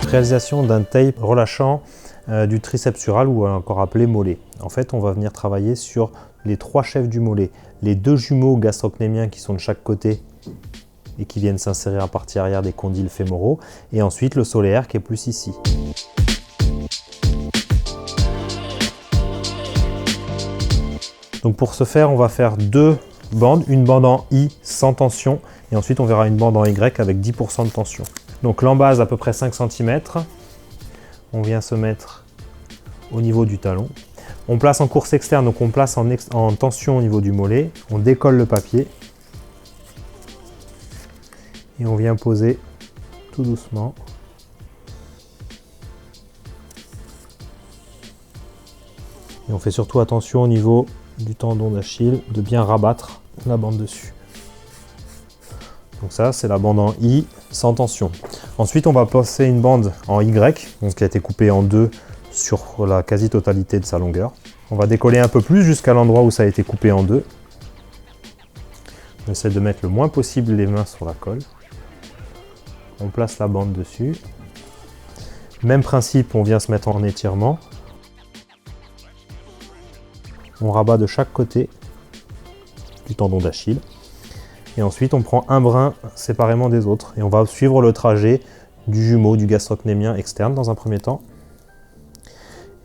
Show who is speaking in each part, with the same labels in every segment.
Speaker 1: Réalisation d'un tape relâchant du triceps sural ou encore appelé mollet. En fait, on va venir travailler sur les 3 chefs du mollet, les 2 jumeaux gastrocnémiens qui sont de chaque côté et qui viennent s'insérer en partie arrière des condyles fémoraux, et ensuite le solaire qui est plus ici. Donc pour ce faire, on va faire 2 bandes, une bande en I sans tension, et ensuite on verra une bande en Y avec 10% de tension. Donc l'embase à peu près 5 cm, on vient se mettre au niveau du talon. On place en course externe, donc on place en tension au niveau du mollet, on décolle le papier, et on vient poser tout doucement. Et on fait surtout attention au niveau du tendon d'Achille de bien rabattre la bande dessus. Donc ça, c'est la bande en I sans tension. Ensuite, on va passer une bande en Y, donc qui a été coupée en 2 sur la quasi-totalité de sa longueur. On va décoller un peu plus jusqu'à l'endroit où ça a été coupé en 2. On essaie de mettre le moins possible les mains sur la colle. On place la bande dessus. Même principe, on vient se mettre en étirement. On rabat de chaque côté du tendon d'Achille. Et ensuite, on prend un brin séparément des autres. Et on va suivre le trajet du jumeau, du gastrocnémien externe dans un premier temps.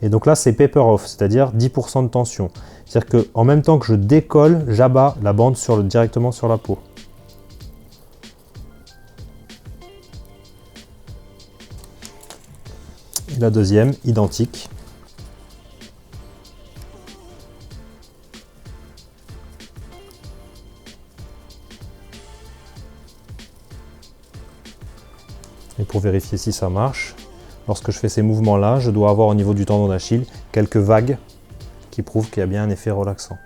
Speaker 1: Et donc là, c'est paper off, c'est-à-dire 10% de tension. C'est-à-dire qu'en même temps que je décolle, j'abats la bande directement sur la peau. Et la deuxième, identique. Et pour vérifier si ça marche, lorsque je fais ces mouvements-là, je dois avoir au niveau du tendon d'Achille quelques vagues qui prouvent qu'il y a bien un effet relaxant.